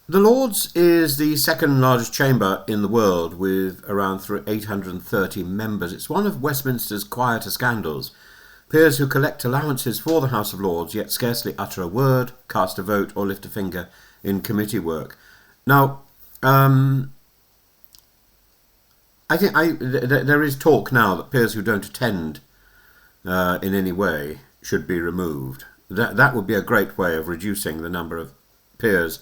The Lords is the second largest chamber in the world with around 830 members. It's one of Westminster's quieter scandals. Peers who collect allowances for the House of Lords yet scarcely utter a word, cast a vote or lift a finger in committee work. Now, I think there is talk now that peers who don't attend in any way should be removed. That would be a great way of reducing the number of peers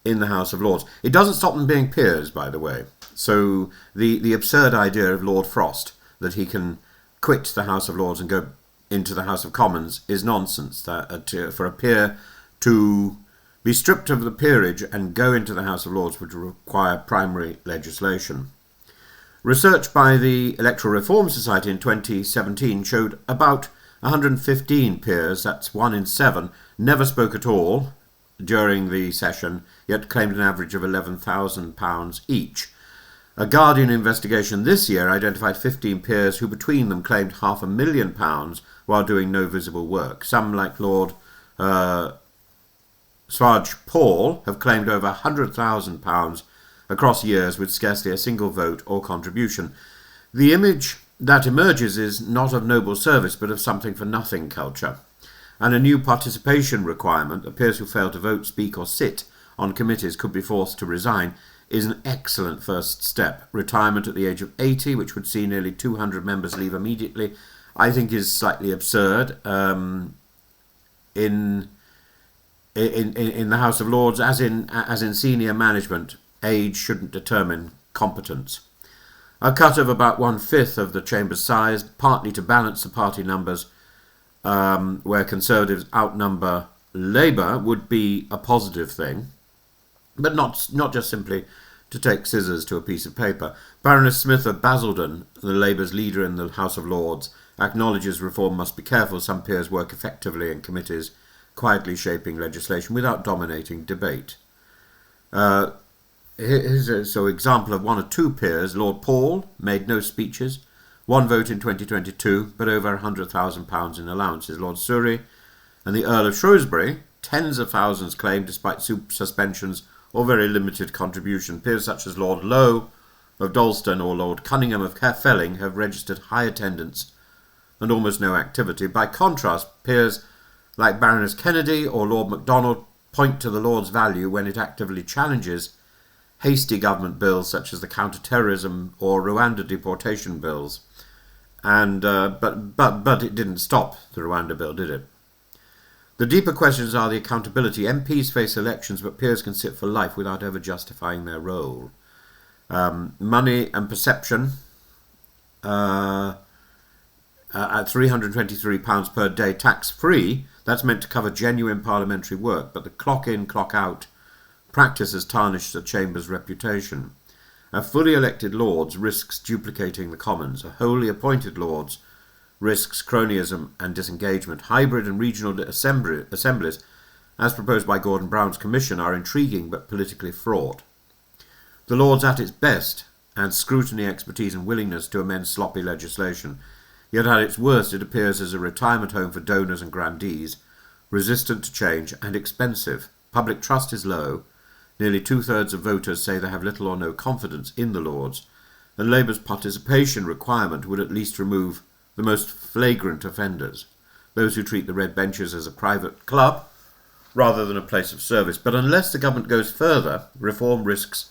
in the House of Lords. It doesn't stop them being peers, by the way. So the absurd idea of Lord Frost, that he can quit the House of Lords and go into the House of Commons, is nonsense. For a peer to be stripped of the peerage and go into the House of Lords would require primary legislation. Research by the Electoral Reform Society in 2017 showed about 115 peers, that's 1 in 7, never spoke at all during the session, yet claimed an average of £11,000 each. A Guardian investigation this year identified 15 peers who between them claimed £500,000 while doing no visible work. Some, like Lord Swaj Paul, have claimed over £100,000 across years with scarcely a single vote or contribution. The image that emerges is not of noble service but of something for nothing culture. And a new participation requirement that peers who fail to vote, speak or sit on committees could be forced to resign is an excellent first step. Retirement at the age of 80, which would see nearly 200 members leave immediately, I think is slightly absurd. In the House of Lords, as in senior management, age shouldn't determine competence. A cut of about 1/5 of the chamber's size, partly to balance the party numbers, where Conservatives outnumber Labour, would be a positive thing, but not just simply to take scissors to a piece of paper. Baroness Smith of Basildon, the Labour's leader in the House of Lords, acknowledges reform must be careful. Some peers work effectively in committees, quietly shaping legislation without dominating debate. Here's an example of 1 or 2 peers. Lord Paul made no speeches, 1 vote in 2022, but over £100,000 in allowances. Lord Surrey and the Earl of Shrewsbury, tens of thousands claimed despite suspensions or very limited contribution. Peers such as Lord Lowe of Dalston or Lord Cunningham of Felling have registered high attendance and almost no activity. By contrast, peers like Baroness Kennedy or Lord MacDonald point to the Lord's value when it actively challenges hasty government bills such as the counter-terrorism or Rwanda deportation bills. And but it didn't stop the Rwanda bill, did it? The deeper questions are the accountability. MPs face elections, but peers can sit for life without ever justifying their role. Money and perception at £323 per day tax-free. That's meant to cover genuine parliamentary work, but the clock-in, clock-out practice has tarnished the Chamber's reputation. A fully elected Lords risks duplicating the Commons. A wholly appointed Lords risks cronyism and disengagement. Hybrid and regional assemblies, as proposed by Gordon Brown's Commission, are intriguing but politically fraught. The Lords at its best adds scrutiny, expertise and willingness to amend sloppy legislation. Yet at its worst it appears as a retirement home for donors and grandees, resistant to change and expensive. Public trust is low. Nearly 2/3 of voters say they have little or no confidence in the Lords, and Labour's participation requirement would at least remove the most flagrant offenders, those who treat the red benches as a private club rather than a place of service. But unless the government goes further, reform risks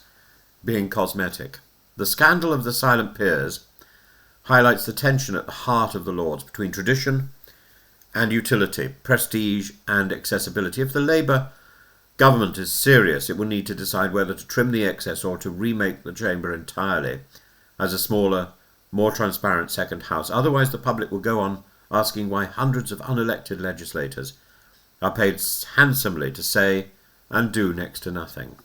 being cosmetic. The scandal of the silent peers highlights the tension at the heart of the Lords between tradition and utility, prestige and accessibility. If the Labour government is serious, it will need to decide whether to trim the excess or to remake the chamber entirely as a smaller, more transparent second house. Otherwise, the public will go on asking why hundreds of unelected legislators are paid handsomely to say and do next to nothing.